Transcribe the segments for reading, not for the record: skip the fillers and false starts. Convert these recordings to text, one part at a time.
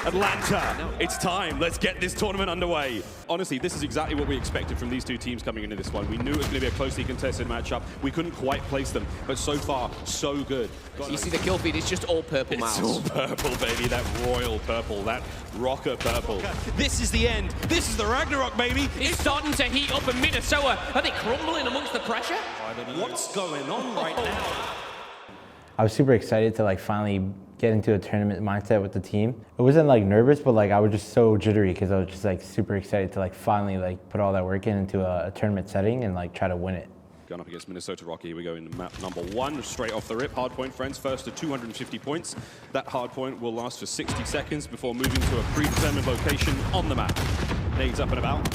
Atlanta, it's time. Let's get this tournament underway. Honestly, this is exactly what we expected from these two teams coming into this one. We knew it was going to be a closely contested matchup. We couldn't quite place them, but so far, so good. You see the kill feed, it's just all purple, Miles. It's all purple, baby. That royal purple, that RØKKR purple. This is the end. This is the Ragnarok, baby. It's starting to heat up in Minnesota. Are they crumbling amongst the pressure? What's going on right now? I was super excited to finally get into a tournament mindset with the team. It wasn't nervous, but I was just so jittery because I was just super excited to finally put all that work into a tournament setting and try to win it. Going up against Minnesota RØKKR, here we go into map number 1, straight off the rip. Hardpoint, friends, first to 250 points. That hardpoint will last for 60 seconds before moving to a predetermined location on the map. Nades up and about.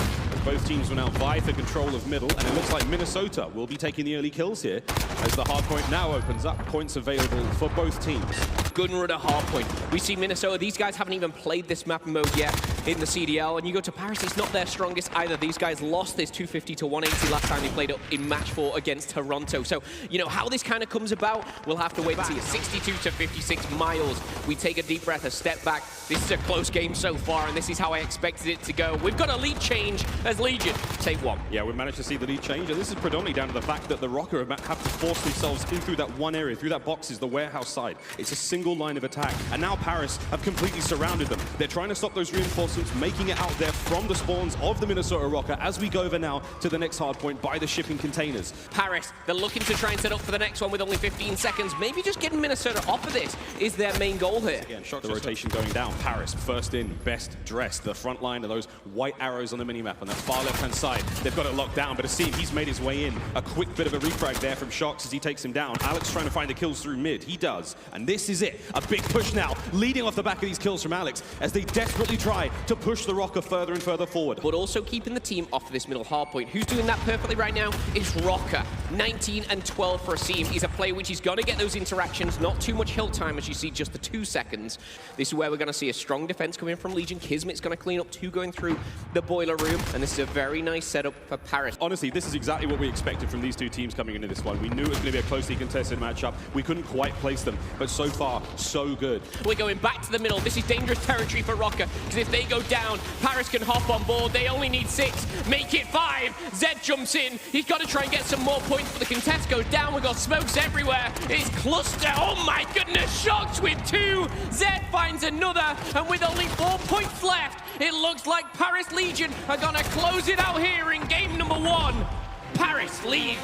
Both teams will now vie for control of middle, and it looks like Minnesota will be taking the early kills here as the hardpoint now opens up. Points available for both teams. Good run at hardpoint. We see Minnesota, these guys haven't even played this map mode yet in the CDL, and you go to Paris, it's not their strongest either. These guys lost this 250 to 180 last time they played it in match 4 against Toronto. So, how this kind of comes about, we'll have to wait and see. 62 to 56 miles. We take a deep breath, a step back. This is a close game so far, and this is how I expected it to go. We've got a lead change as Legion take 1. Yeah, we managed to see the lead change, and this is predominantly down to the fact that the RØKKR have to force themselves in through that one area, through that boxes, the warehouse side. It's a single line of attack, and now Paris have completely surrounded them. They're trying to stop those reinforcements, making it out there from the spawns of the Minnesota RØKKR as we go over now to the next hardpoint by the shipping containers. Paris, they're looking to try and set up for the next one with only 15 seconds. Maybe just getting Minnesota off of this is their main goal here. Again, the rotation going down. Paris, first in, best dressed. The front line of those white arrows on the minimap on that far left-hand side. They've got it locked down, but Asim, he's made his way in. A quick bit of a refrag there from Shox as he takes him down. Alex trying to find the kills through mid. He does. And this is it. A big push now, leading off the back of these kills from Alex as they desperately try to push the RØKKR further and further forward. But also keeping the team off this middle hardpoint. Who's doing that perfectly right now is RØKKR. 19 and 12 for Asim. He's a player which he's going to get those interactions. Not too much hill time, as you see, just the 2 seconds. This is where we're going to see a strong defense coming from Legion. Kismet's going to clean up 2 going through the boiler room. And this is a very nice setup for Paris. Honestly, this is exactly what we expected from these two teams coming into this one. We knew it was going to be a closely contested matchup. We couldn't quite place them, but so far, so good. We're going back to the middle. This is dangerous territory for RØKKR, because if they go down, Paris can hop on board. They only need 6, make it 5. Zed jumps in. He's got to try and get some more points, but the contest goes down. We've got smokes everywhere. It's cluster. Oh my goodness, Shox with 2. Zed finds another, and with only 4 points left, it looks like Paris Legion are going to close it out here in game number 1. Paris lead.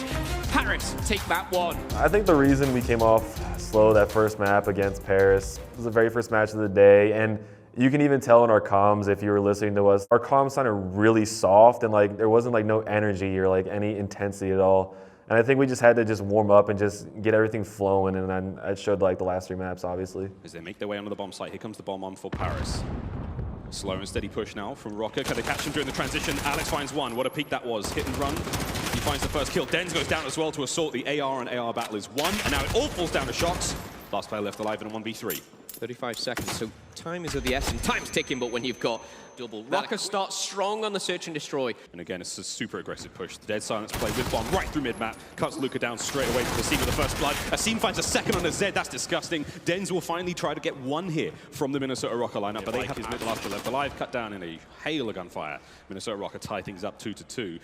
Paris take map 1. I think the reason we came off slow that first map against Paris was the very first match of the day, and you can even tell in our comms if you were listening to us. Our comms sounded really soft, and there wasn't no energy or any intensity at all. And I think we just had to warm up and just get everything flowing, and then it showed the last 3 maps, obviously. As they make their way onto the bomb site, here comes the bomb on for Paris. Slow and steady push now from RØKKR. Can they catch him during the transition? Alex finds one. What a peek that was. Hit and run. He finds the first kill. Denz goes down as well to assault. The AR and AR battle is won, and now it all falls down to Shox. Last player left alive in a 1v3. 35 seconds, so time is of the essence. Time's ticking, but when you've got double. RØKKR starts strong on the search and destroy. And again, it's a super aggressive push. The Dead Silence play with bomb right through mid-map. Cuts Luca down straight away from Asim with the first blood. Asim finds a second on a Zed. That's disgusting. Denz will finally try to get 1 here from the Minnesota RØKKR lineup, but they have his mid last left alive, cut down in a hail of gunfire. Minnesota RØKKR tie things up 2-2.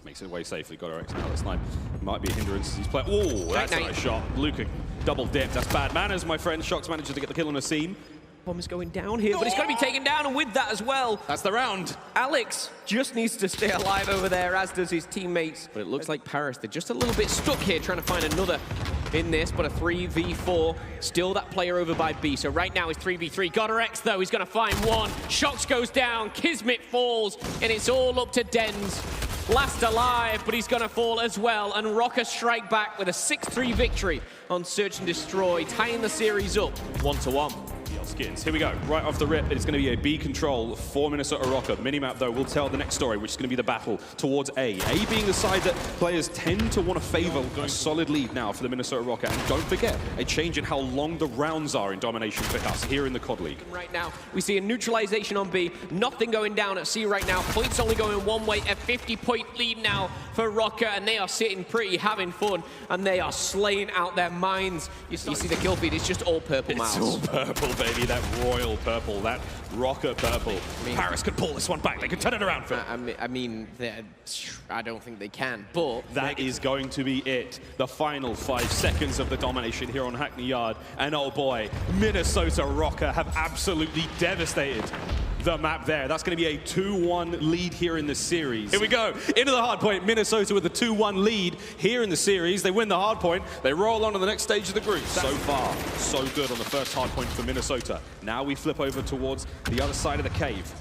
Makes it away safely. Got RX now. This line might be a hindrance as he's playing. Oh, that's a nice shot. Luca double dip. That's bad manners, my friend. Shox manages to get the kill on Asim. Bomb is going down here, but it's going to be taken down, and with that as well, that's the round. Alex just needs to stay alive over there, as does his teammates. But it looks like Paris, they're just a little bit stuck here trying to find another in this, but a 3v4. Still that player over by B. So right now it's 3v3. Got RX though, he's going to find one. Shox goes down, Kismet falls, and it's all up to Denz. Last alive, but he's going to fall as well. And RØKKR strike back with a 6-3 victory on Search and Destroy, tying the series up 1-1. Skins. Here we go. Right off the rip, it's going to be a B control for Minnesota RØKKR. Minimap, though, will tell the next story, which is going to be the battle towards A. A being the side that players tend to want to favor a solid lead now for the Minnesota RØKKR. And don't forget, a change in how long the rounds are in domination for us here in the COD League. Right now, we see a neutralization on B. Nothing going down at C right now. Points only going one way. A 50-point lead now for RØKKR, and they are sitting pretty, having fun, and they are slaying out their minds. You see the kill feed, it's just all purple, Miles. It's all purple, baby. baby. That royal purple, that RØKKR purple. Paris could pull this one back. They could turn it around, Phil. I mean, I don't think they can, but... That is going to be it. The final 5 seconds of the domination here on Hackney Yard. And oh boy, Minnesota RØKKR have absolutely devastated the map there. That's going to be a 2-1 lead here in the series. Here we go, into the hard point. Minnesota with a 2-1 lead here in the series. They win the hard point. They roll on to the next stage of the group. So far, so good on the first hard point for Minnesota. Now we flip over towards the other side of the cave.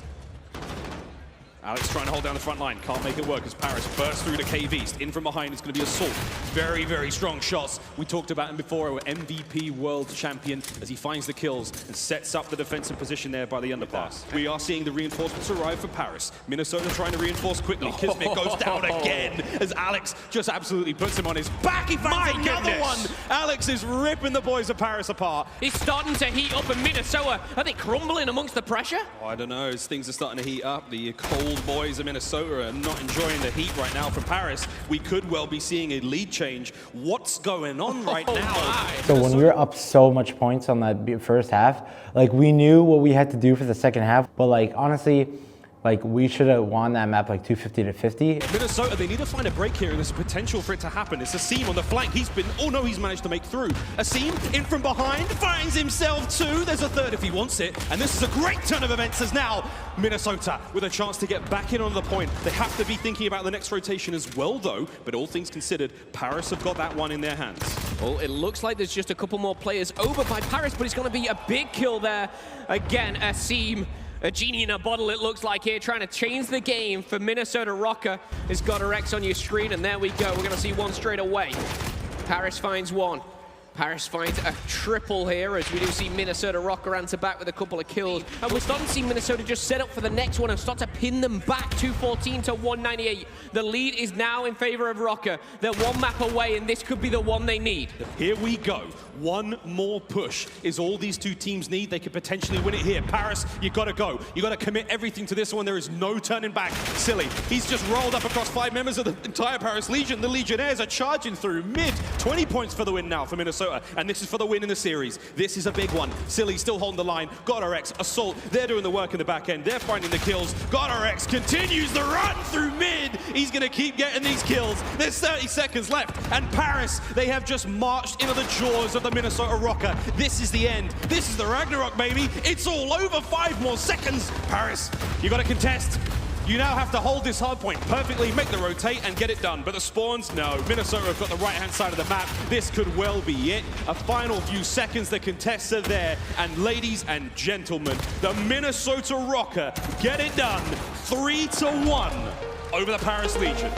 Alex trying to hold down the front line, can't make it work as Paris bursts through the cave east. In from behind is going to be Assault. Very, very strong shots. We talked about him before, our MVP world champion, as he finds the kills and sets up the defensive position there by the underpass. We are seeing the reinforcements arrive for Paris. Minnesota trying to reinforce quickly. Kismet goes down again as Alex just absolutely puts him on his back. He finds another one. Alex is ripping the boys of Paris apart. It's starting to heat up in Minnesota. Are they crumbling amongst the pressure? Oh, I don't know, as things are starting to heat up. The cold boys of Minnesota are not enjoying the heat right now from Paris. We could well be seeing a lead change. What's going on right now? So when we were up so much points on that first half, like we knew what we had to do for the second half, but like honestly, like we should have won that map like 250 to 50. Minnesota, they need to find a break here, and there's potential for it to happen. It's Asim on the flank. He's managed to make through. Asim in from behind, finds himself two. There's a third if he wants it. And this is a great turn of events as now Minnesota with a chance to get back in on the point. They have to be thinking about the next rotation as well, though. But all things considered, Paris have got that one in their hands. Well, it looks like there's just a couple more players over by Paris, but it's going to be a big kill there. Again, Asim. A genie in a bottle, it looks like here, trying to change the game for Minnesota RØKKR. It's got a Rex on your screen, and there we go. We're going to see one straight away. Paris finds one. Paris finds a triple here, as we do see Minnesota RØKKR answer back with a couple of kills. And we're starting to see Minnesota just set up for the next one and start to pin them back, 214 to 198. The lead is now in favor of RØKKR. They're one map away, and this could be the one they need. Here we go. One more push is all these two teams need. They could potentially win it here. Paris, you got to go. You got to commit everything to this one. There is no turning back. Silly. He's just rolled up across 5 members of the entire Paris Legion. The Legionnaires are charging through mid. 20 points for the win now for Minnesota. And this is for the win in the series. This is a big one. Silly still holding the line. GodRx, Assault, they're doing the work in the back end. They're finding the kills. GodRx continues the run through mid. He's going to keep getting these kills. There's 30 seconds left. And Paris, they have just marched into the jaws of the Minnesota RØKKR. This is the end. This is the Ragnarok, baby. It's all over. 5 more seconds. Paris, you got to contest. You now have to hold this hard point perfectly, make the rotate, and get it done. But the spawns, no. Minnesota have got the right-hand side of the map. This could well be it. A final few seconds, the contests are there. And ladies and gentlemen, the Minnesota RØKKR get it done 3-1 over the Paris Legion.